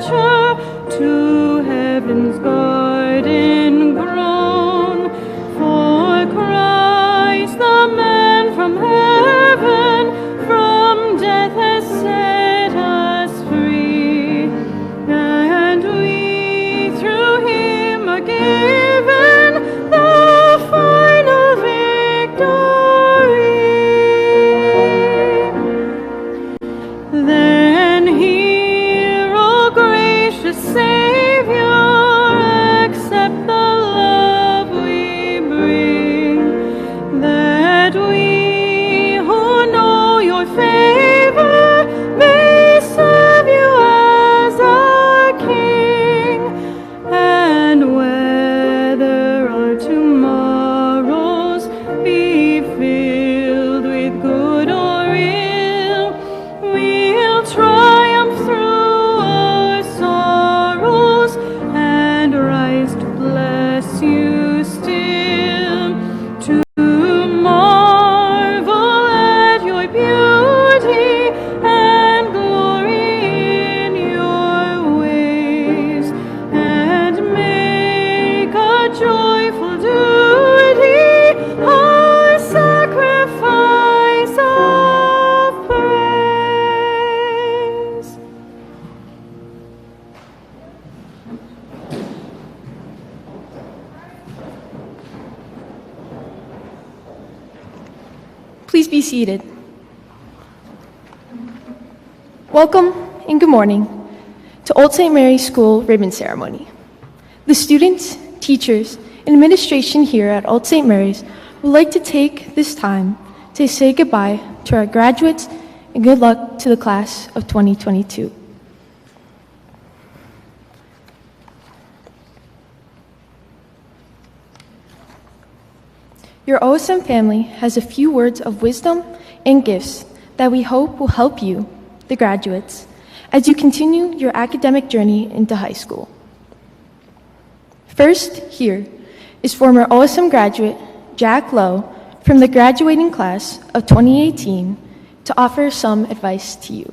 stature, to heaven's garden grown. For Christ, the man from heaven, from death has set us free, and we through him are given the final victory. Then hear, O gracious Savior, accept the love we bring, that we who know your favor may serve you as our King. And whether our tomorrows be filled with good or ill, we'll triumph through our sorrows and rise to bless you still, to marvel at your beauty and glory in your ways, and make a joyful duty our sacrifice of praise. Please be seated. Welcome and good morning to Old St. Mary's School Ribbon Ceremony. The students, teachers, and administration here at Old St. Mary's would like to take this time to say goodbye to our graduates and good luck to the class of 2022. Your OSM family has a few words of wisdom and gifts that we hope will help you, the graduates, as you continue your academic journey into high school. First here is former OSM graduate Jack Lowe from the graduating class of 2018 to offer some advice to you.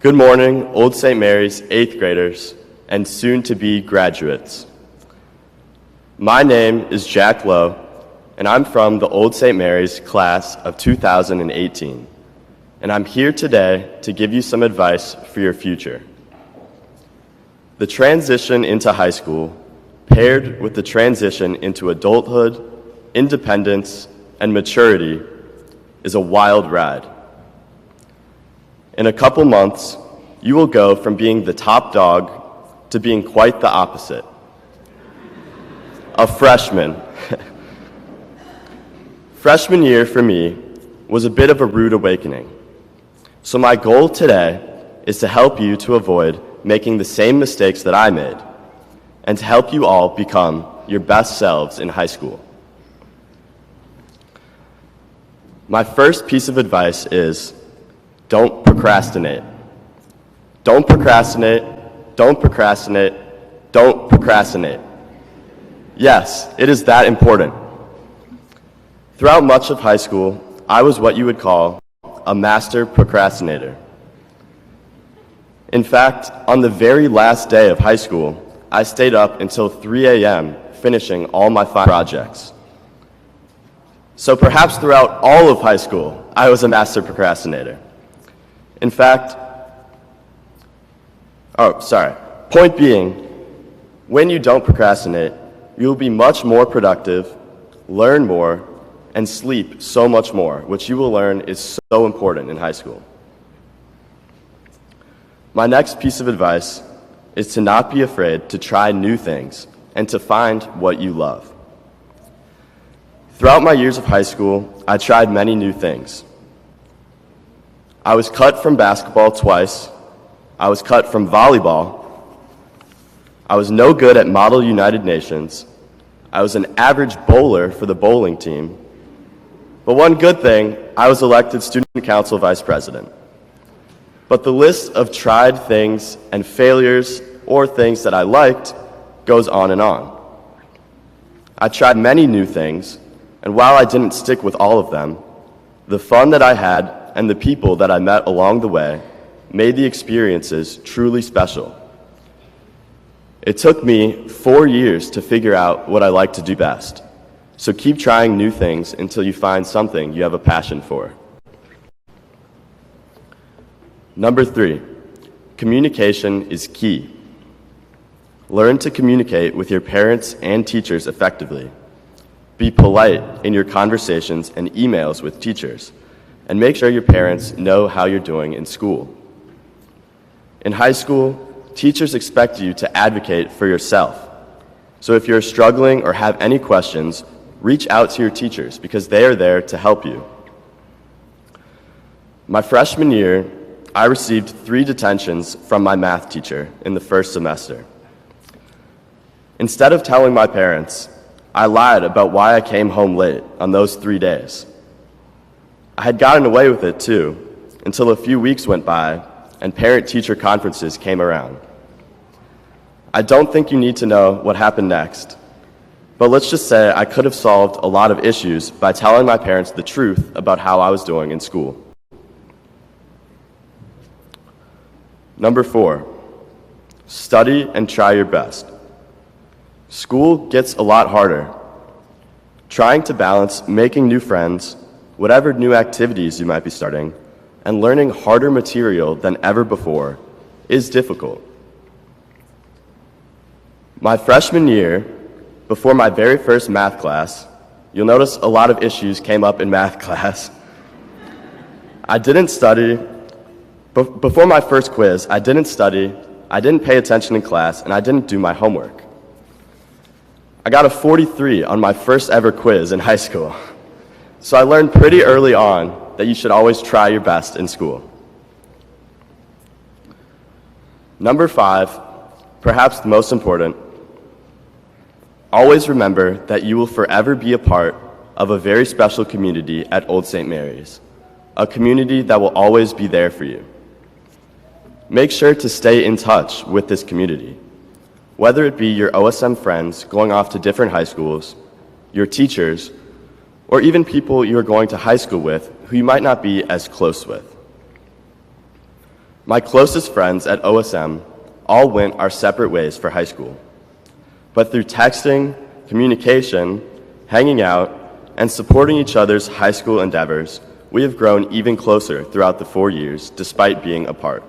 Good morning, Old St. Mary's 8th graders and soon-to-be graduates. My name is Jack Lowe, and I'm from the Old St. Mary's class of 2018, and I'm here today to give you some advice for your future. The transition into high school, paired with the transition into adulthood, independence, and maturity, is a wild ride. In a couple months, you will go from being the top dog to being quite the opposite. A freshman. Freshman year for me was a bit of a rude awakening. So my goal today is to help you to avoid making the same mistakes that I made, and to help you all become your best selves in high school. My first piece of advice is, don't procrastinate. Don't procrastinate, don't procrastinate, don't procrastinate. Yes, it is that important. Throughout much of high school, I was what you would call a master procrastinator. In fact, on the very last day of high school, I stayed up until 3 a.m. finishing all my final projects. So perhaps throughout all of high school, I was a master procrastinator. In fact, point being, when you don't procrastinate, you will be much more productive, learn more, and sleep so much more, which you will learn is so important in high school. My next piece of advice is to not be afraid to try new things and to find what you love. Throughout my years of high school, I tried many new things. I was cut from basketball twice. I was cut from volleyball. I was no good at Model United Nations. I was an average bowler for the bowling team. But one good thing, I was elected student council vice president. But the list of tried things and failures or things that I liked goes on and on. I tried many new things, and while I didn't stick with all of them, the fun that I had and the people that I met along the way made the experiences truly special. It took me 4 years to figure out what I like to do best, so keep trying new things until you find something you have a passion for. Number 3, communication is key. Learn to communicate with your parents and teachers effectively. Be polite in your conversations and emails with teachers, and make sure your parents know how you're doing in school. In high school, teachers expect you to advocate for yourself. So if you're struggling or have any questions, reach out to your teachers because they are there to help you. My freshman year, I received 3 detentions from my math teacher in the first semester. Instead of telling my parents, I lied about why I came home late on those 3 days. I had gotten away with it too, until a few weeks went by and parent-teacher conferences came around. I don't think you need to know what happened next, but let's just say I could have solved a lot of issues by telling my parents the truth about how I was doing in school. Number 4, study and try your best. School gets a lot harder. Trying to balance making new friends, whatever new activities you might be starting, and learning harder material than ever before is difficult. My freshman year, before my very first math class, you'll notice a lot of issues came up in math class. I didn't study. Before my first quiz, I didn't study, I didn't pay attention in class, and I didn't do my homework. I got a 43 on my first ever quiz in high school. So I learned pretty early on that you should always try your best in school. Number 5, perhaps the most important, always remember that you will forever be a part of a very special community at Old St. Mary's, a community that will always be there for you. Make sure to stay in touch with this community, whether it be your OSM friends going off to different high schools, your teachers, or even people you're going to high school with who you might not be as close with. My closest friends at OSM all went our separate ways for high school. But through texting, communication, hanging out, and supporting each other's high school endeavors, we have grown even closer throughout the 4 years despite being apart.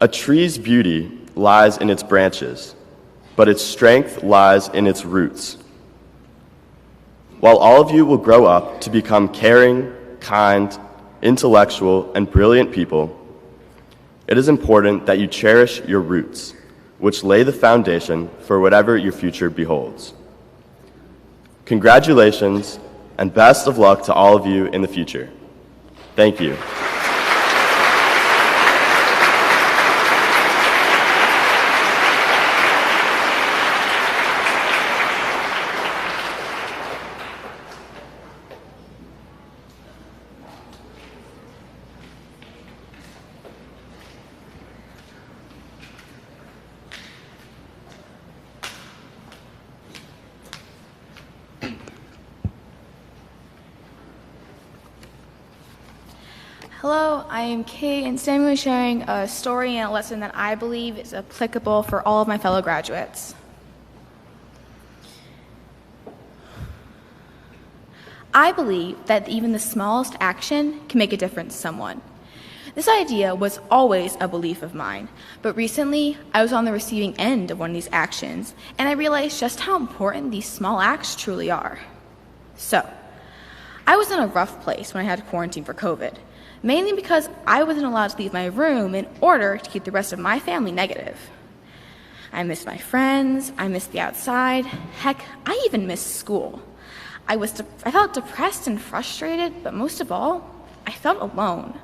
A tree's beauty lies in its branches, but its strength lies in its roots. While all of you will grow up to become caring, kind, intellectual, and brilliant people, it is important that you cherish your roots, which lay the foundation for whatever your future beholds. Congratulations, and best of luck to all of you in the future. Thank you. Hello, I am Kate, and today I'm going to be sharing a story and a lesson that I believe is applicable for all of my fellow graduates. I believe that even the smallest action can make a difference to someone. This idea was always a belief of mine, but recently I was on the receiving end of one of these actions, and I realized just how important these small acts truly are. So, I was in a rough place when I had to quarantine for COVID. Mainly because I wasn't allowed to leave my room in order to keep the rest of my family negative. I missed my friends, I missed the outside, heck, I even missed school. I felt depressed and frustrated, but most of all, I felt alone.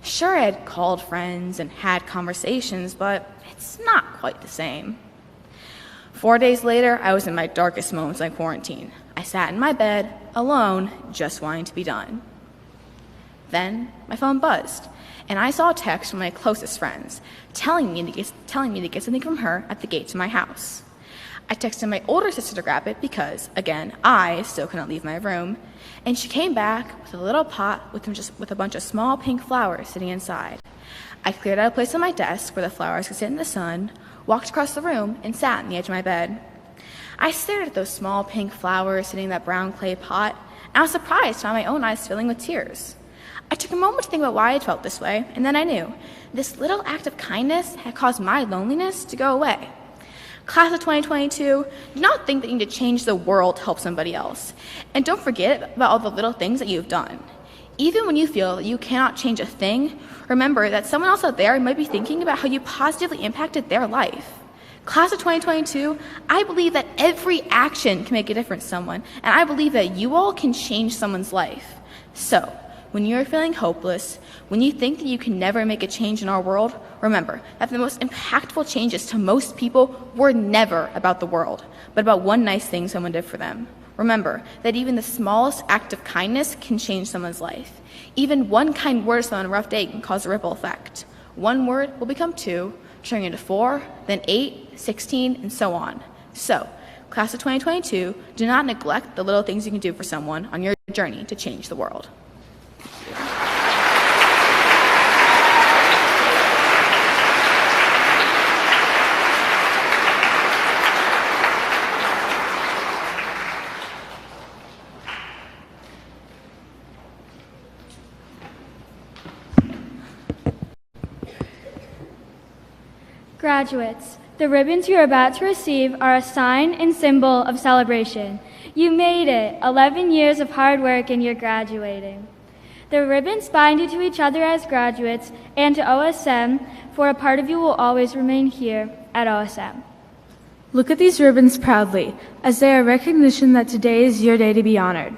Sure, I had called friends and had conversations, but it's not quite the same. 4 days later, I was in my darkest moments in quarantine. I sat in my bed, alone, just wanting to be done. Then my phone buzzed, and I saw a text from my closest friends telling me to get something from her at the gate to my house. I texted my older sister to grab it because, again, I still couldn't leave my room, and she came back with a little pot with a bunch of small pink flowers sitting inside. I cleared out a place on my desk where the flowers could sit in the sun, walked across the room, and sat on the edge of my bed. I stared at those small pink flowers sitting in that brown clay pot, and I was surprised to find my own eyes filling with tears. I took a moment to think about why I felt this way, and then I knew this little act of kindness had caused my loneliness to go away. Class of 2022, do not think that you need to change the world to help somebody else. And don't forget about all the little things that you've done. Even when you feel that you cannot change a thing, remember that someone else out there might be thinking about how you positively impacted their life. Class of 2022, I believe that every action can make a difference to someone, and I believe that you all can change someone's life. So, when you're feeling hopeless, when you think that you can never make a change in our world, remember that the most impactful changes to most people were never about the world, but about one nice thing someone did for them. Remember that even the smallest act of kindness can change someone's life. Even one kind word to someone on a rough day can cause a ripple effect. One word will become 2, turning into 4, then 8, 16, and so on. So, class of 2022, do not neglect the little things you can do for someone on your journey to change the world. Graduates, the ribbons you are about to receive are a sign and symbol of celebration. You made it, 11 years of hard work and you're graduating. The ribbons bind you to each other as graduates and to OSM, for a part of you will always remain here at OSM. Look at these ribbons proudly, as they are recognition that today is your day to be honored.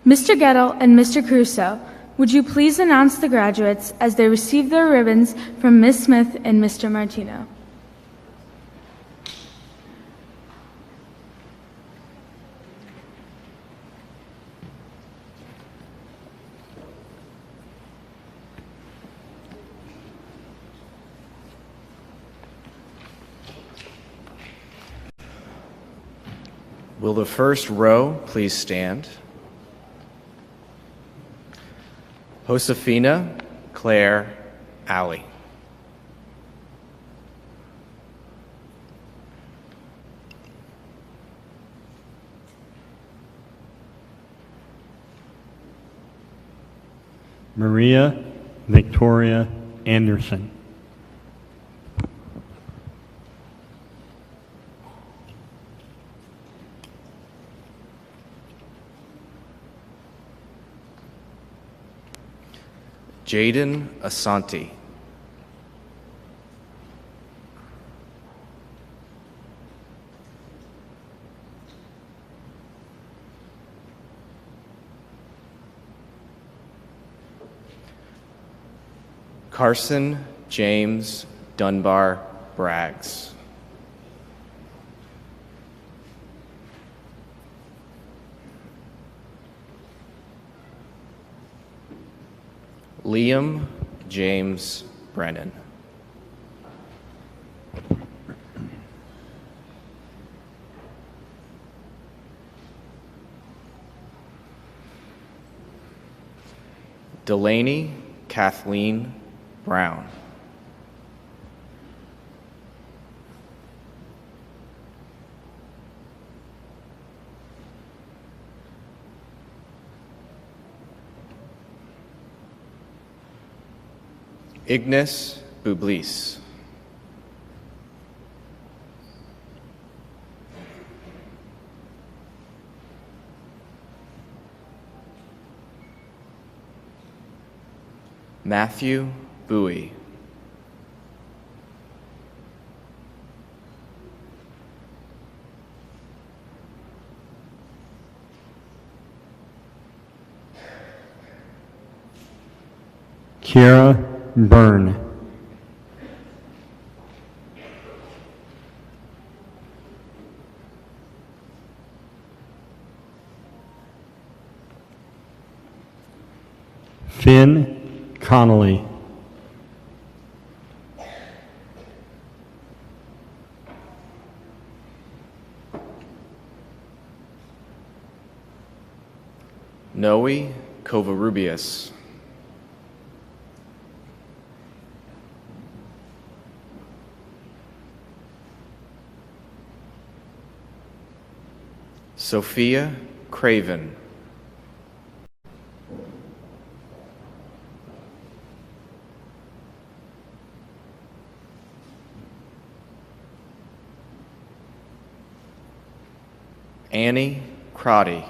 Mr. Gettle and Mr. Crusoe, would you please announce the graduates as they receive their ribbons from Ms. Smith and Mr. Martino? Will the first row please stand? Josefina, Claire, Allie. Maria Victoria Anderson. Jaden Asante. Carson James Dunbar Braggs. Liam James Brennan. Delaney Kathleen Brown. Ignace Bublis. Matthew Bowie. Kiara Byrne. Finn Connolly. Noe Covarrubias. Sophia Craven. Annie Crotty.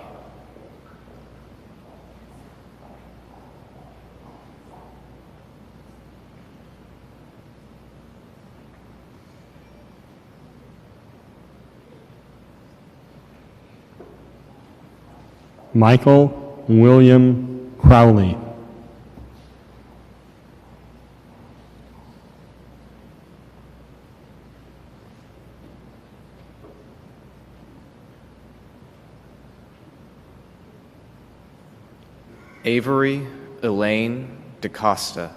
Michael William Crowley. Avery Elaine DaCosta.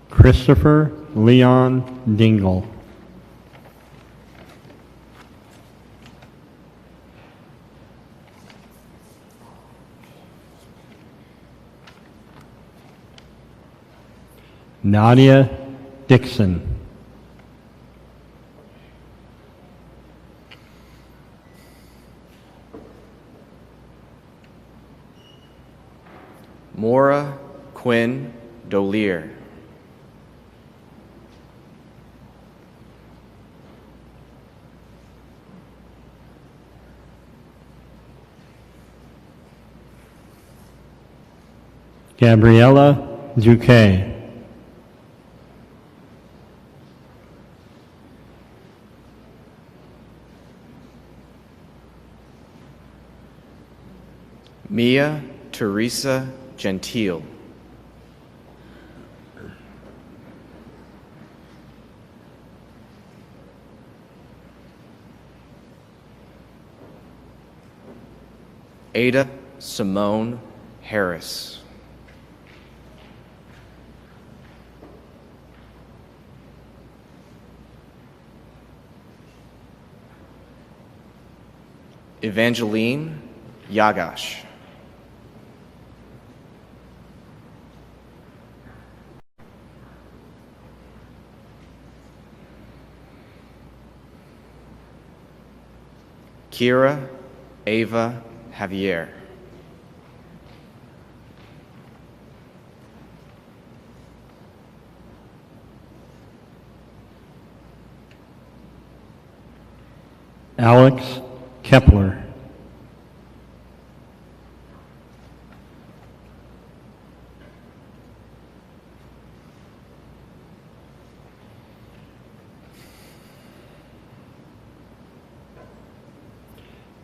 Christopher Leon Dingle. Nadia Dixon. Maura Quinn Dolier. Gabriella Duque. Mia Teresa Gentile. Ada Simone Harris. Evangeline Yagash. Kira Ava Javier. Alex Kepler.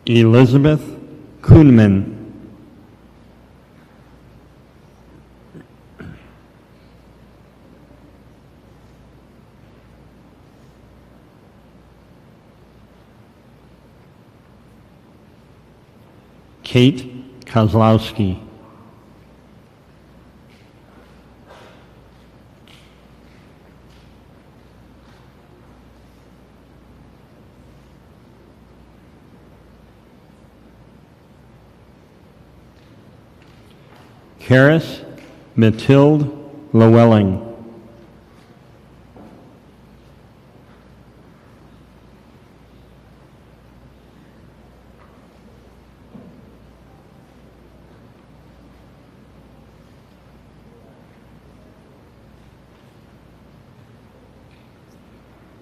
Elizabeth Kuhnman. Kate Kozlowski. Karis Mathilde Llewellyn.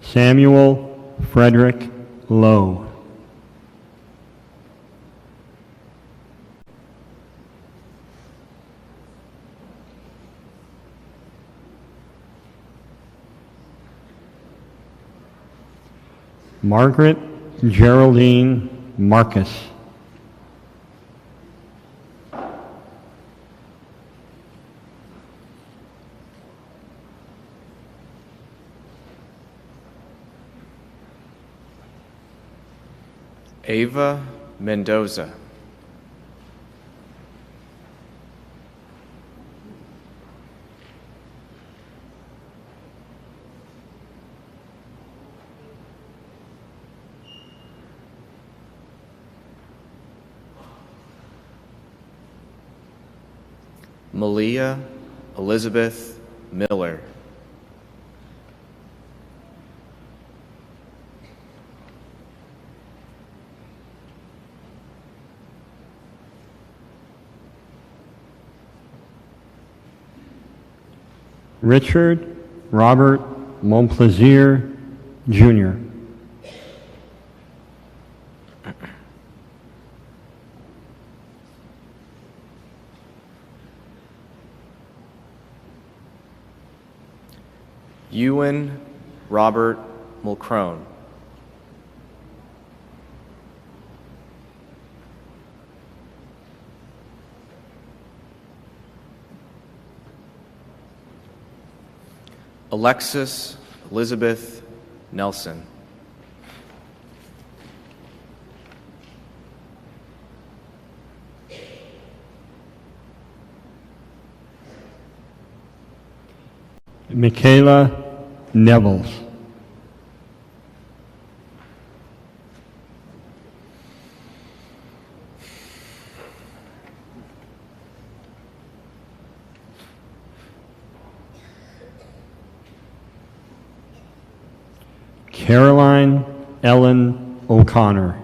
Samuel Frederick Lowe. Margaret Geraldine Marcus. Ava Mendoza. Malia Elizabeth Miller. Richard Robert Montplaisir, Jr. Ewan Robert Mulcrone. Alexis Elizabeth Nelson. Michaela Nevels. Caroline Ellen O'Connor.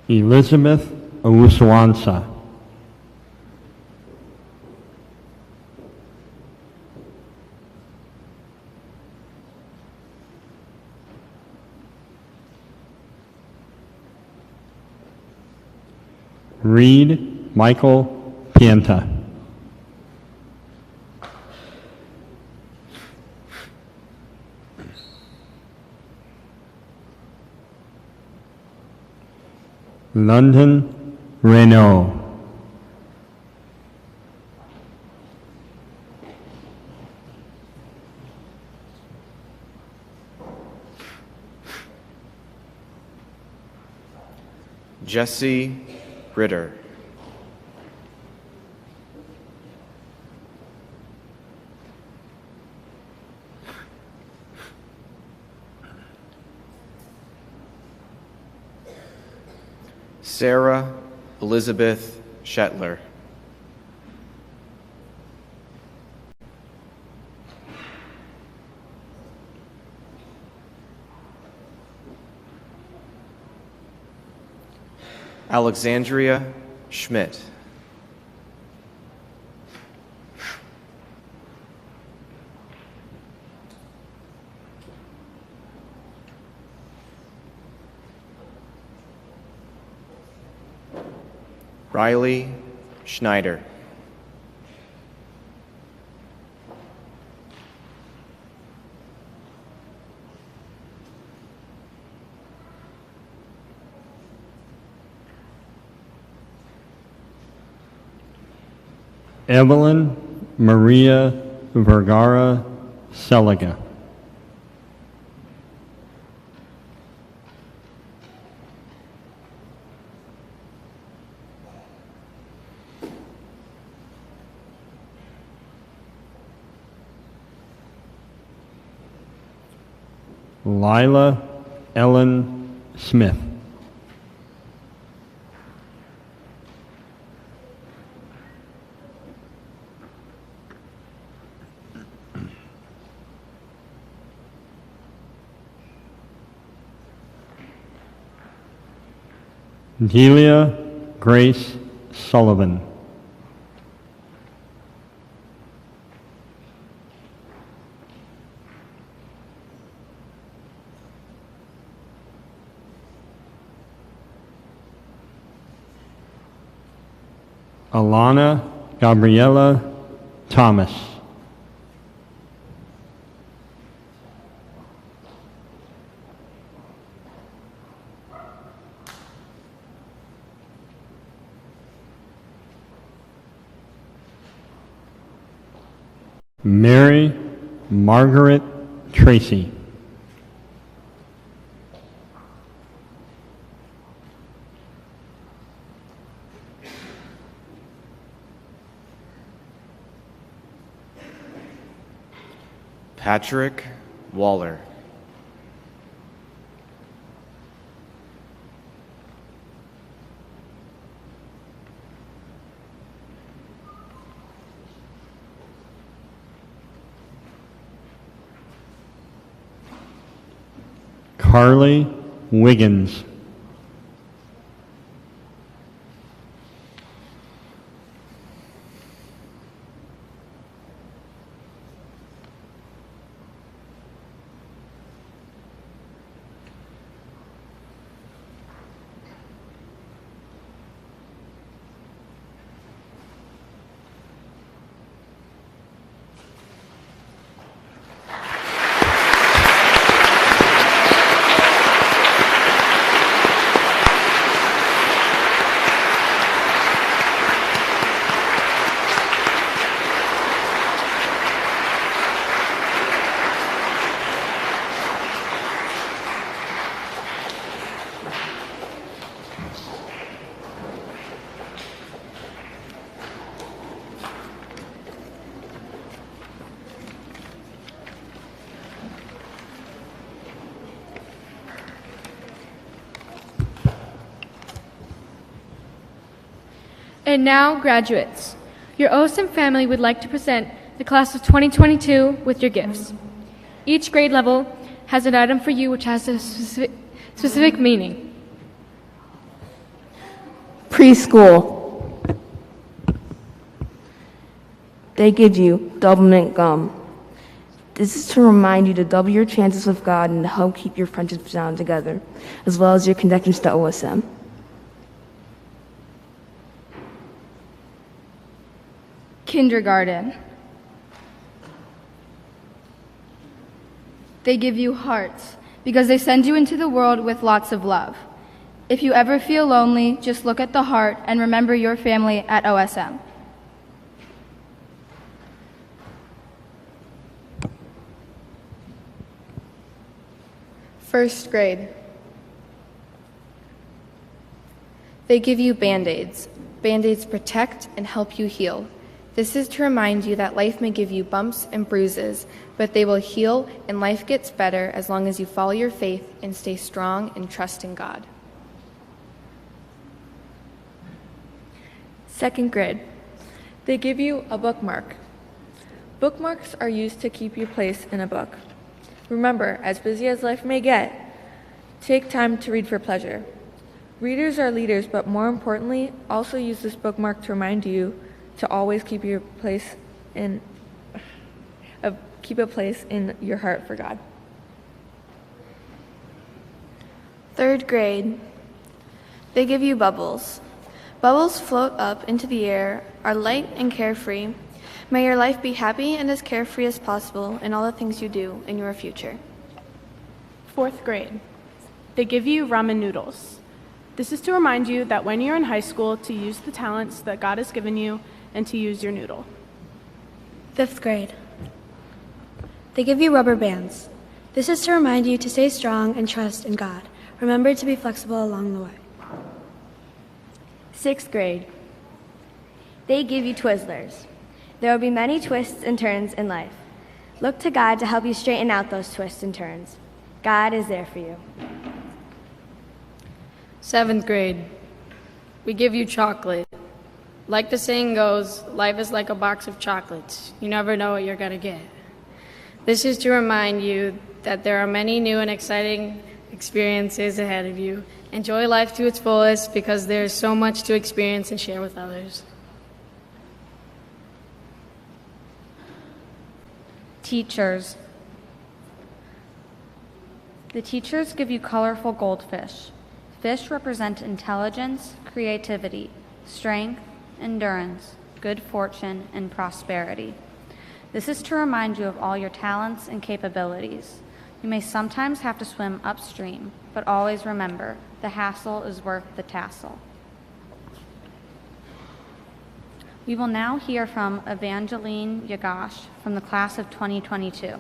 Elizabeth Owusuansa. Reed Michael Pienta. London Renault. Jesse Ritter. Sarah Elizabeth Shetler. Alexandria Schmidt. Riley Schneider. Evelyn Maria Vergara Seliga. Lila Ellen Smith. Delia Grace Sullivan. Alana Gabriela Thomas. Mary Margaret Tracy. Patrick Waller. Carly Wiggins. And now, graduates, your OSM family would like to present the class of 2022 with your gifts. Each grade level has an item for you which has a specific meaning. Preschool. They give you double mint gum. This is to remind you to double your chances with God and to help keep your friendships down together, as well as your connections to OSM. Kindergarten. They give you hearts because they send you into the world with lots of love. If you ever feel lonely, just look at the heart and remember your family at OSM. First grade. They give you Band-Aids. Band-Aids protect and help you heal. This is to remind you that life may give you bumps and bruises, but they will heal and life gets better as long as you follow your faith and stay strong and trust in God. Second grade. They give you a bookmark. Bookmarks are used to keep your place in a book. Remember, as busy as life may get, take time to read for pleasure. Readers are leaders, but more importantly, also use this bookmark to remind you to always keep a place in your heart for God. Third grade. They give you bubbles. Bubbles float up into the air, are light and carefree. May your life be happy and as carefree as possible in all the things you do in your future. Fourth grade. They give you ramen noodles. This is to remind you that when you're in high school, to use the talents that God has given you and to use your noodle. Fifth grade. They give you rubber bands. This is to remind you to stay strong and trust in God. Remember to be flexible along the way. Sixth grade. They give you Twizzlers. There will be many twists and turns in life. Look to God to help you straighten out those twists and turns. God is there for you. Seventh grade. We give you chocolate. Like the saying goes, life is like a box of chocolates. You never know what you're going to get. This is to remind you that there are many new and exciting experiences ahead of you. Enjoy life to its fullest because there is so much to experience and share with others. Teachers. The teachers give you colorful goldfish. Fish represent intelligence, creativity, strength, endurance, good fortune, and prosperity. This is to remind you of all your talents and capabilities. You may sometimes have to swim upstream, but always remember, the hassle is worth the tassel. We will now hear from Evangeline Yagash from the class of 2022.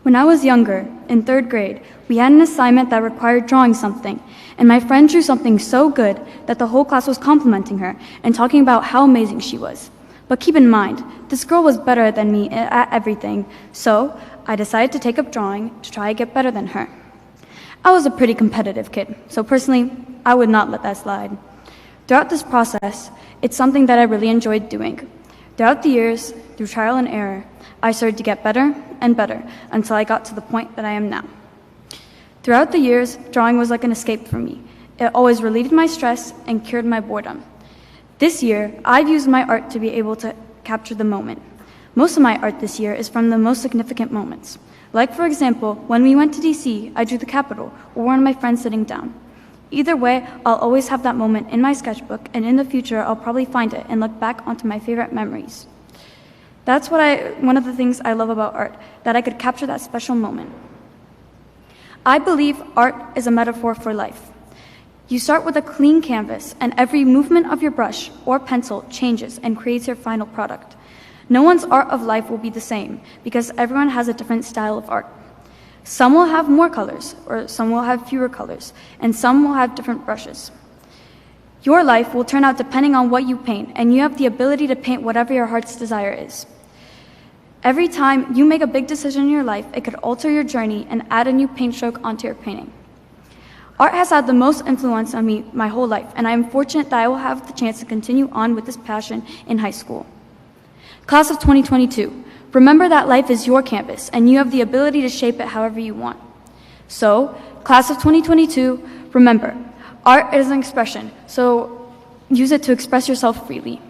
When I was younger, in 3rd grade, we had an assignment that required drawing something, and my friend drew something so good that the whole class was complimenting her and talking about how amazing she was. But keep in mind, this girl was better than me at everything, so I decided to take up drawing to try to get better than her. I was a pretty competitive kid, so personally, I would not let that slide. Throughout this process, it's something that I really enjoyed doing. Throughout the years, through trial and error, I started to get better and better until I got to the point that I am now. Throughout the years, drawing was like an escape for me. It always relieved my stress and cured my boredom. This year, I've used my art to be able to capture the moment. Most of my art this year is from the most significant moments. Like, for example, when we went to DC, I drew the Capitol, or one of my friends sitting down. Either way, I'll always have that moment in my sketchbook, and in the future, I'll probably find it and look back onto my favorite memories. That's one of the things I love about art, that I could capture that special moment. I believe art is a metaphor for life. You start with a clean canvas, and every movement of your brush or pencil changes and creates your final product. No one's art of life will be the same, because everyone has a different style of art. Some will have more colors, or some will have fewer colors, and some will have different brushes. Your life will turn out depending on what you paint, and you have the ability to paint whatever your heart's desire is. Every time you make a big decision in your life, it could alter your journey and add a new paint stroke onto your painting. Art has had the most influence on me my whole life, and I am fortunate that I will have the chance to continue on with this passion in high school. Class of 2022, remember that life is your canvas, and you have the ability to shape it however you want. So, class of 2022, remember, art is an expression, so use it to express yourself freely.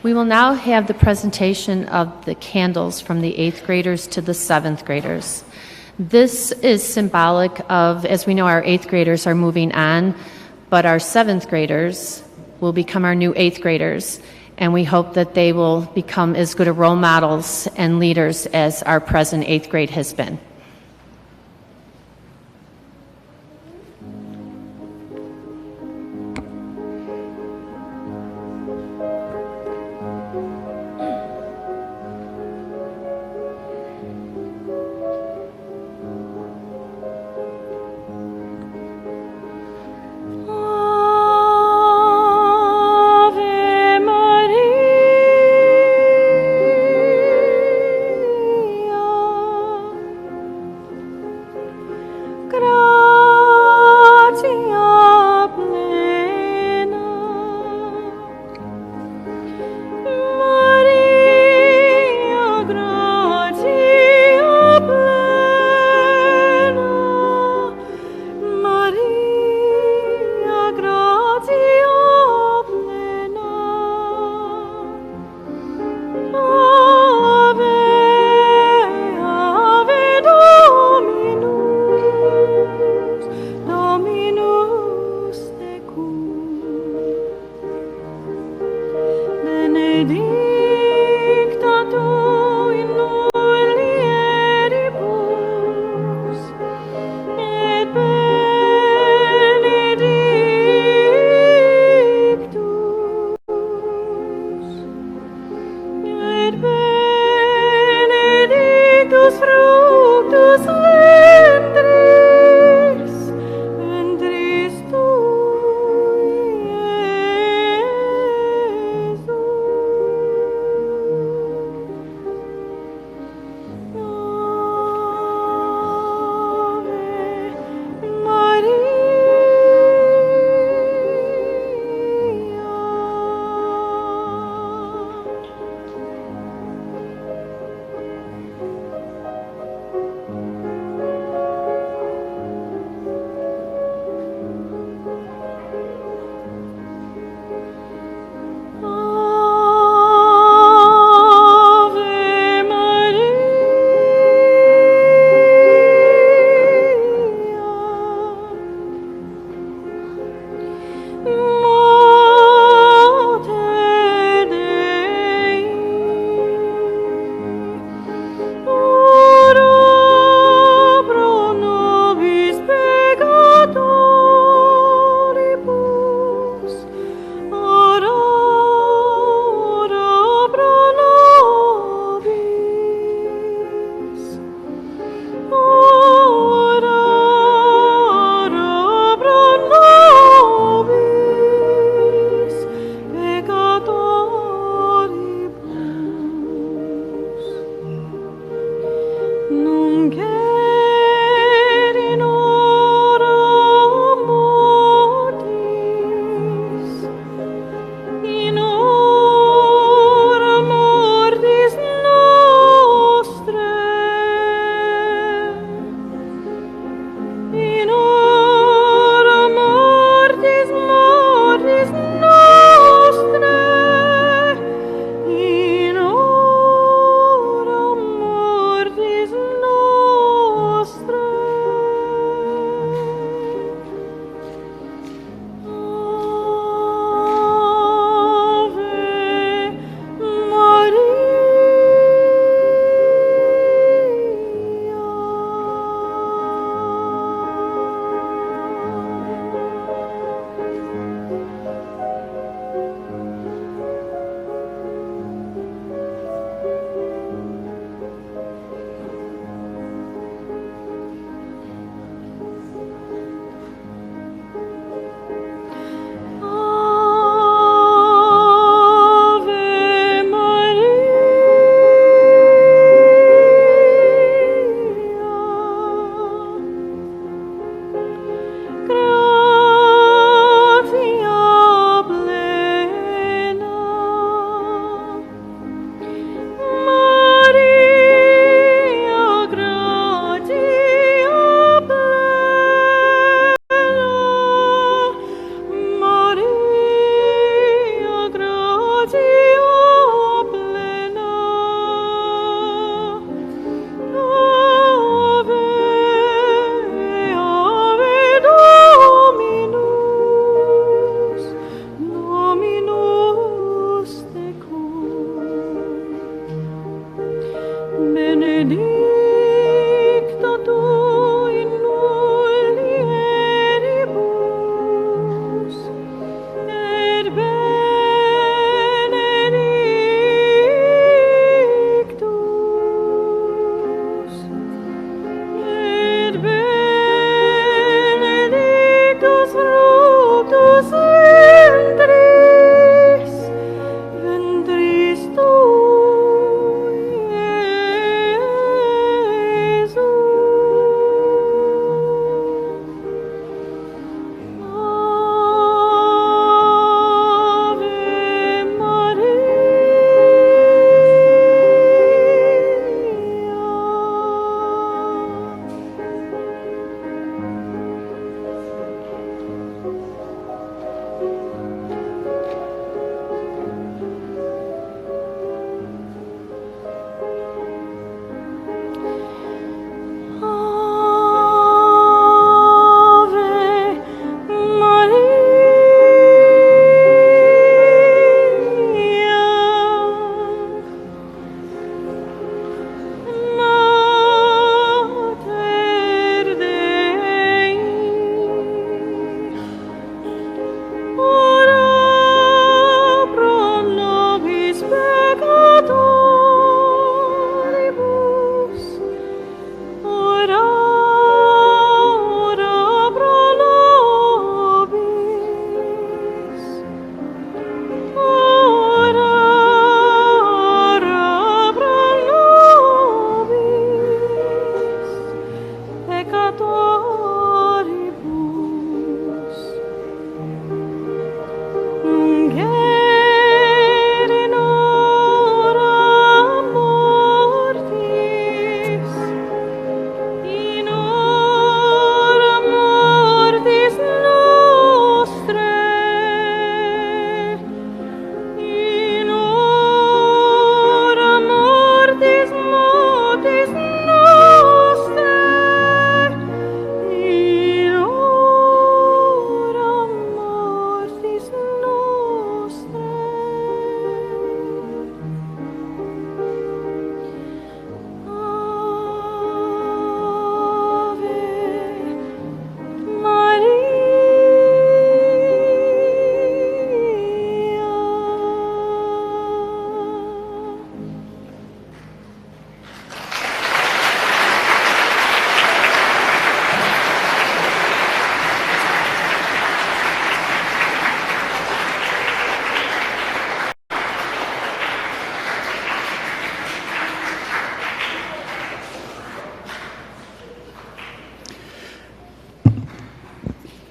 We will now have the presentation of the candles from the 8th graders to the 7th graders. This is symbolic of, as we know, our 8th graders are moving on, but our 7th graders will become our new 8th graders, and we hope that they will become as good a role models and leaders as our present 8th grade has been.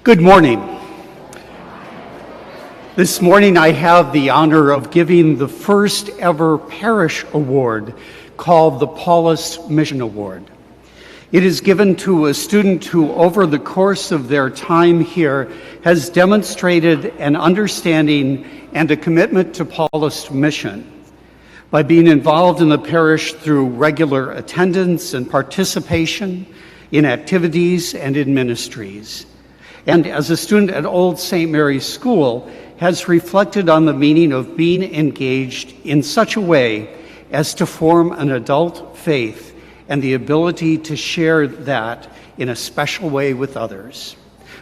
Good morning. This morning I have the honor of giving the first ever parish award called the Paulist Mission Award. It is given to a student who, over the course of their time here, has demonstrated an understanding and a commitment to Paulist mission by being involved in the parish through regular attendance and participation in activities and in ministries. And as a student at Old St. Mary's School, has reflected on the meaning of being engaged in such a way as to form an adult faith and the ability to share that in a special way with others,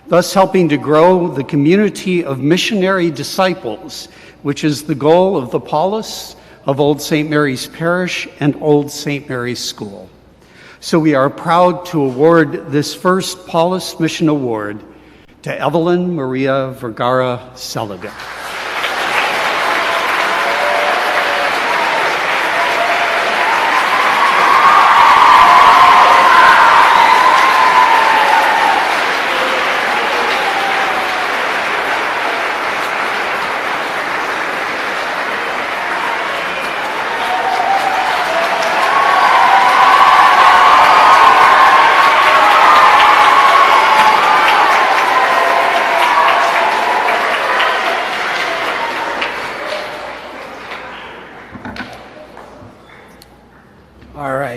thus helping to grow the community of missionary disciples, which is the goal of the Paulists of Old St. Mary's Parish and Old St. Mary's School. So we are proud to award this first Paulist Mission Award to Evelyn Maria Vergara Seliga.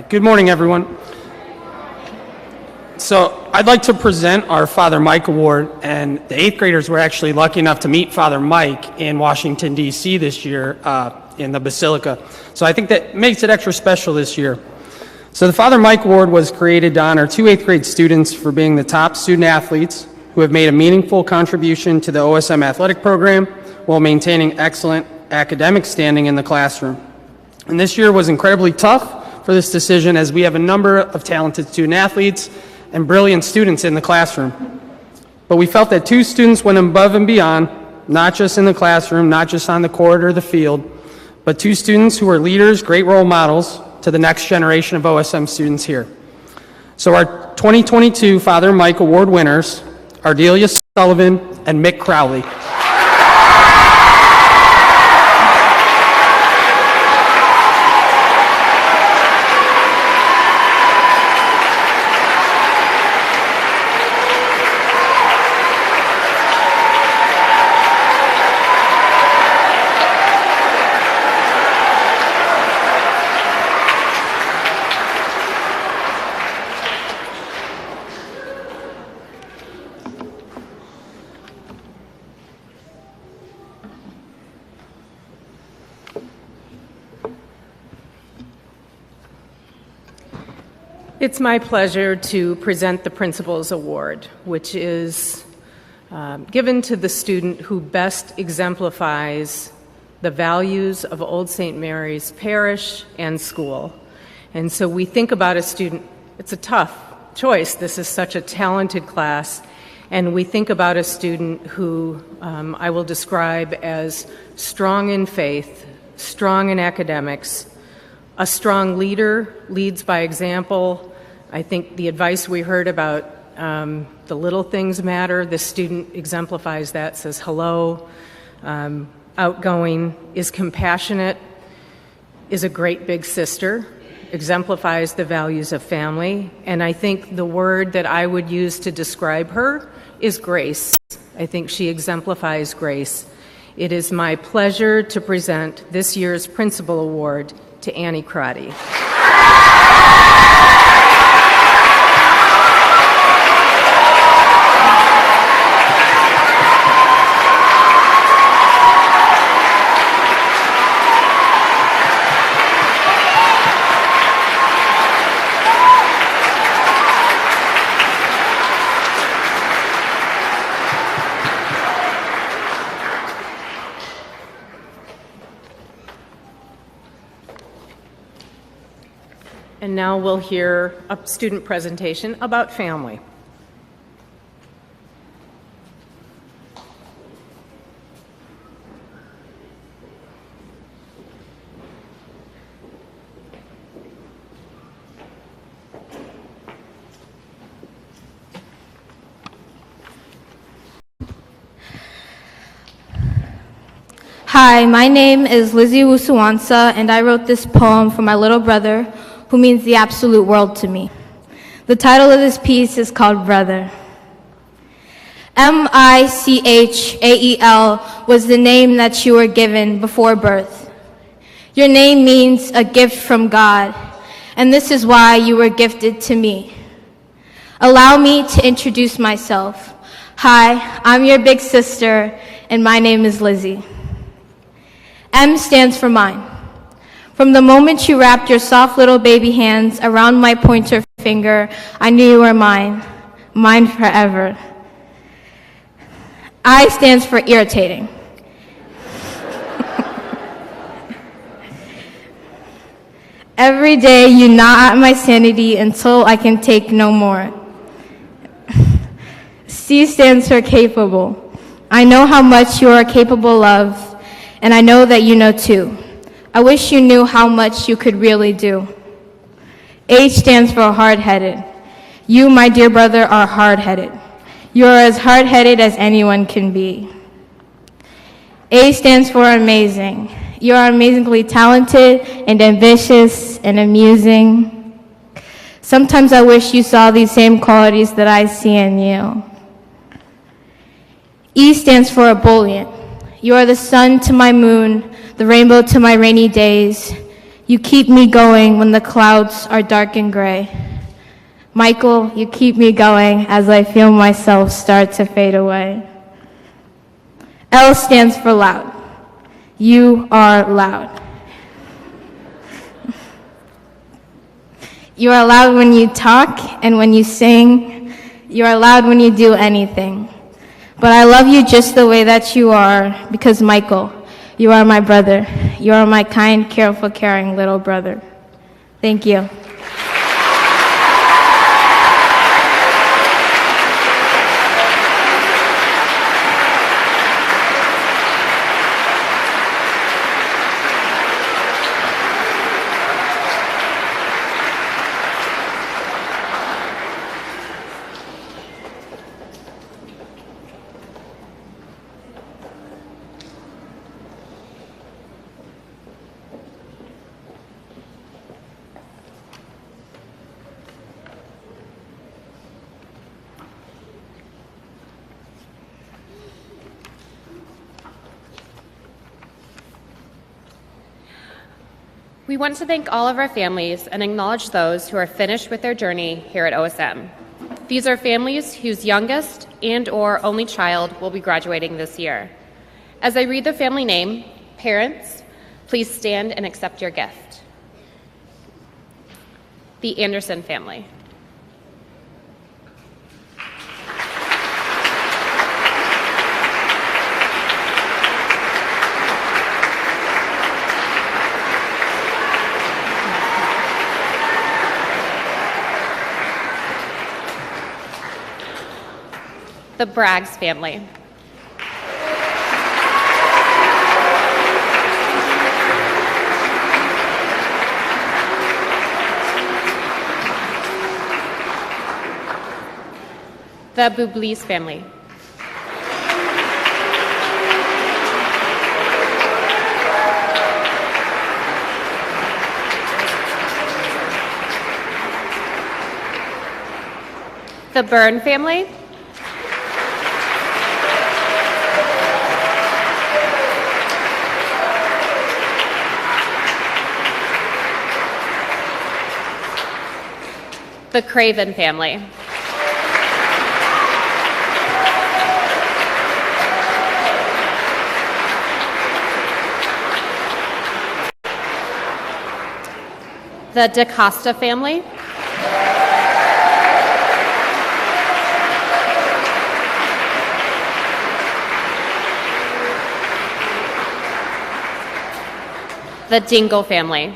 Good morning, everyone. So I'd like to present our Father Mike Award, and the 8th graders were actually lucky enough to meet Father Mike in Washington, D.C. this year in the Basilica. So I think that makes it extra special this year. So the Father Mike Award was created to honor 2 8th grade students for being the top student athletes who have made a meaningful contribution to the OSM athletic program while maintaining excellent academic standing in the classroom. And this year was incredibly tough for this decision, as we have a number of talented student athletes and brilliant students in the classroom. But we felt that 2 students went above and beyond, not just in the classroom, not just on the court or the field, but 2 students who are leaders, great role models to the next generation of OSM students here. So our 2022 Father Mike Award winners are Delia Sullivan and Mick Crowley. It's my pleasure to present the Principal's Award, which is given to the student who best exemplifies the values of Old St. Mary's Parish and School. And so we think about a student, it's a tough choice. This is such a talented class. And we think about a student who I will describe as strong in faith, strong in academics, a strong leader, leads by example. I think the advice we heard about the little things matter, this student exemplifies that, says hello, outgoing, is compassionate, is a great big sister, exemplifies the values of family. And I think the word that I would use to describe her is grace. I think she exemplifies grace. It is my pleasure to present this year's Principal Award to Annie Crotty. And now we'll hear a student presentation about family. Hi, my name is Lizzie Wusuwansa, and I wrote this poem for my little brother, who means the absolute world to me. The title of this piece is called Brother. Michael was the name that you were given before birth. Your name means a gift from God, and this is why you were gifted to me. Allow me to introduce myself. Hi, I'm your big sister, and my name is Lizzie. M stands for mine. From the moment you wrapped your soft little baby hands around my pointer finger, I knew you were mine, mine forever. I stands for irritating. Every day you gnaw at my sanity until I can take no more. C stands for capable. I know how much you are capable of, and I know that you know too. I wish you knew how much you could really do. H stands for hard-headed. You, my dear brother, are hard-headed. You are as hard-headed as anyone can be. A stands for amazing. You are amazingly talented and ambitious and amusing. Sometimes I wish you saw these same qualities that I see in you. E stands for ebullient. You are the sun to my moon, the rainbow to my rainy days. You keep me going when the clouds are dark and gray. Michael, you keep me going as I feel myself start to fade away. L stands for loud. You are loud. You are loud when you talk and when you sing. You are loud when you do anything. But I love you just the way that you are because, Michael, you are my brother. You are my kind, careful, caring little brother. Thank you. We want to thank all of our families and acknowledge those who are finished with their journey here at OSM. These are families whose youngest and/or only child will be graduating this year. As I read the family name, parents, please stand and accept your gift. The Anderson family. The Braggs family. The Bublis family. The Byrne family. The Craven family. The DaCosta family. The Dingle family.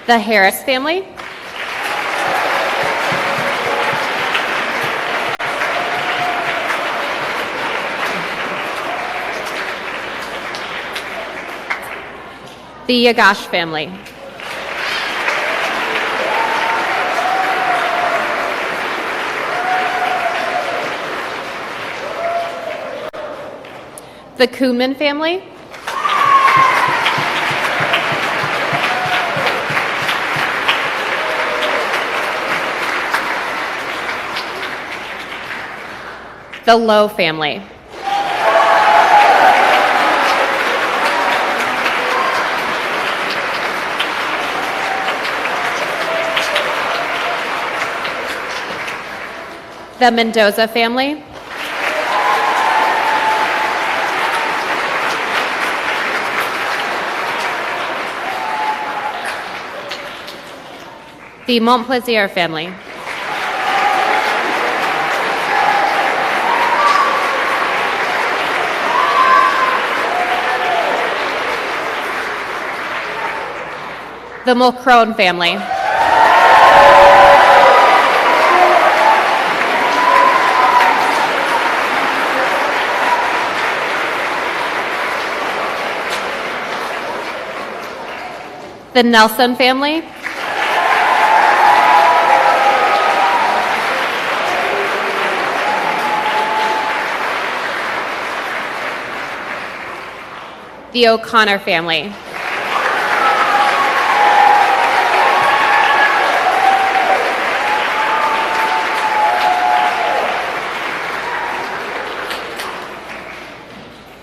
The Harris family. The Yagash family. The Kuhnman family. The Lowe family. The Mendoza family. The Montplaisir family. The Mulcrone family. The Nelson family. The O'Connor family.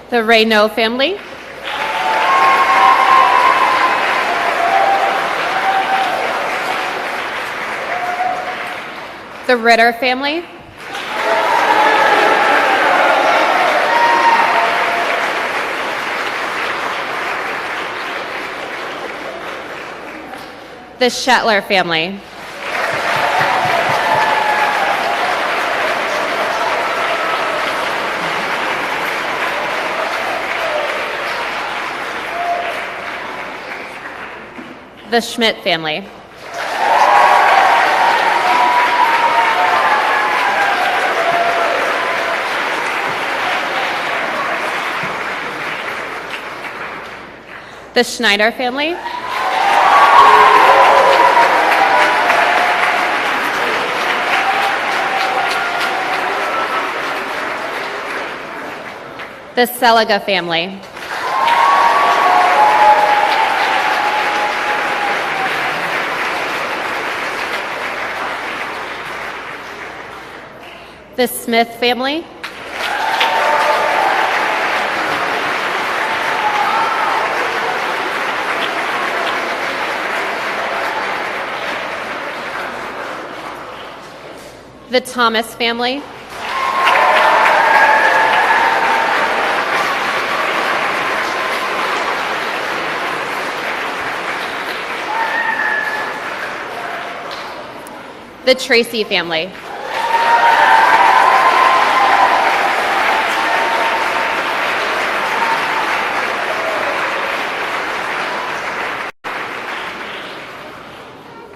The Raynaud family. The Ritter family. The Shetler family. The Schmidt family. The Schneider family. The Seliga family. The Smith family. The Thomas family. The Tracy family.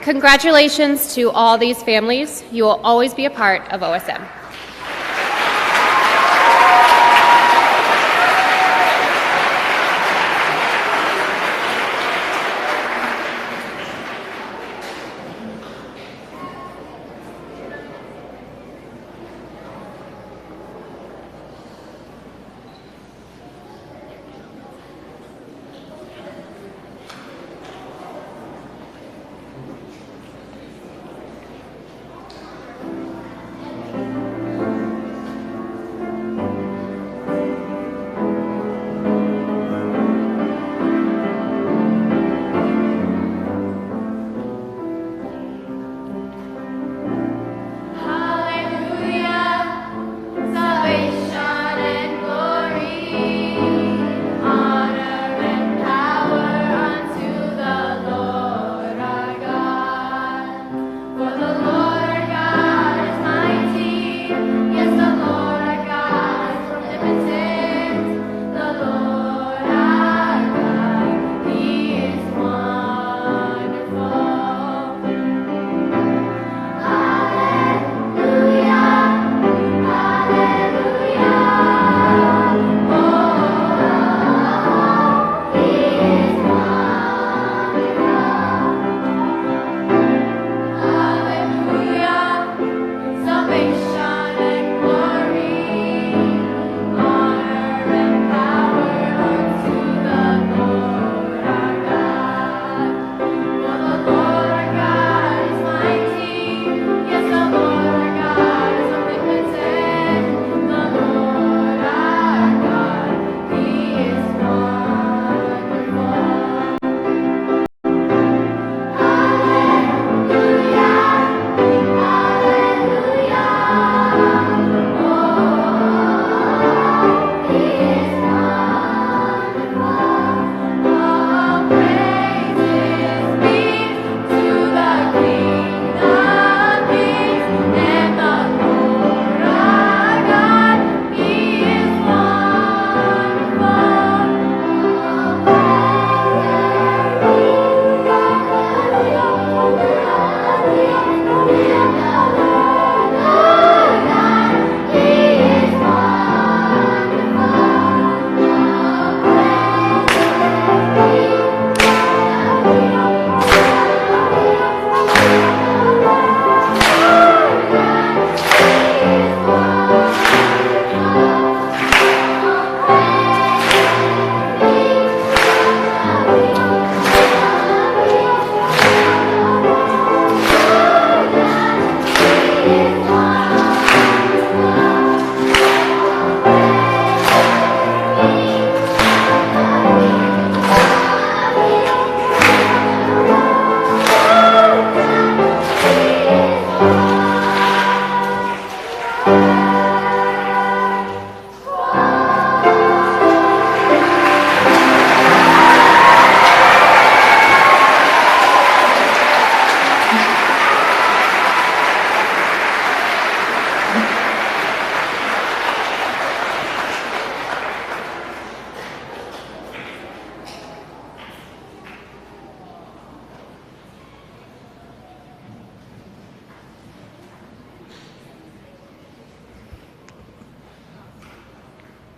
Congratulations to all these families. You will always be a part of OSM.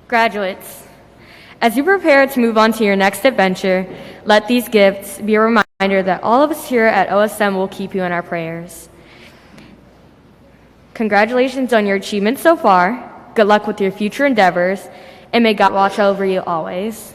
Graduates, as you prepare to move on to your next adventure, let these gifts be a reminder that all of us here at OSM will keep you in our prayers. Congratulations on your achievements so far. Good luck with your future endeavors, and may God watch over you always.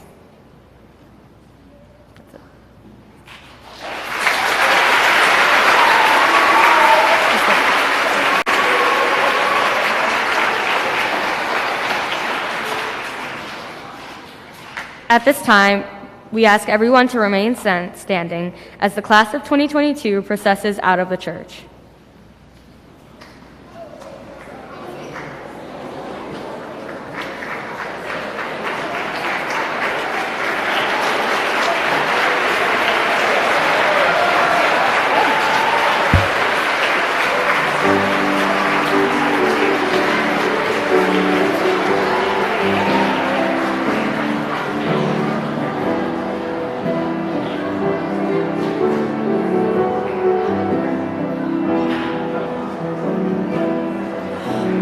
At this time, we ask everyone to remain standing as the class of 2022 processes out of the church.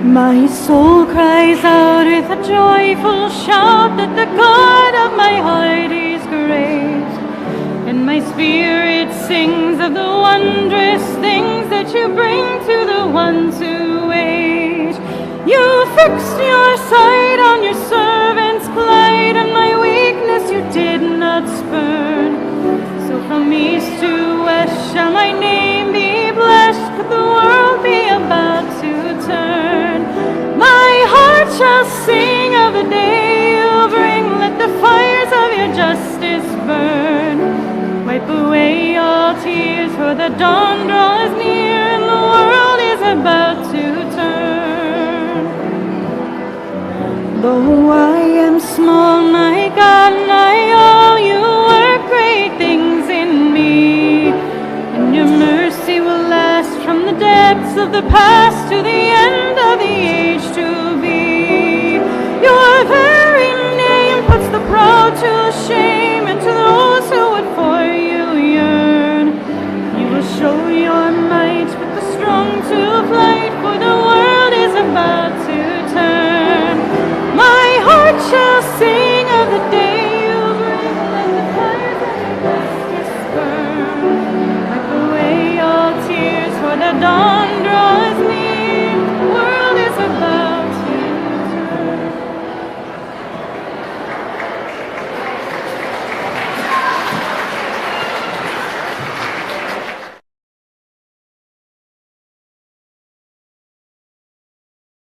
My soul cries out with a joyful shout that the God of my heart is great. And my spirit sings of the wondrous things that you bring to the ones who wait. You fixed your sight on your servant's plight, and my weakness you did not spurn. So from east to west shall my name be blessed, could the world be about to turn. My heart shall sing of the day you bring, let the fires of your justice burn. Wipe away all tears, for the dawn draws near, and the world is about to turn. Though I am small, my God, my all, you work great things in me, and your mercy will last from the depths of the past to the end of the age to be. Your very name puts the proud to shame, and to those who would for you yearn, you will show your might with the strong to flight, for the world is about to turn. My heart shall sing of the day you bring, let the fires of your justice burn. Wipe away all tears, for the dawn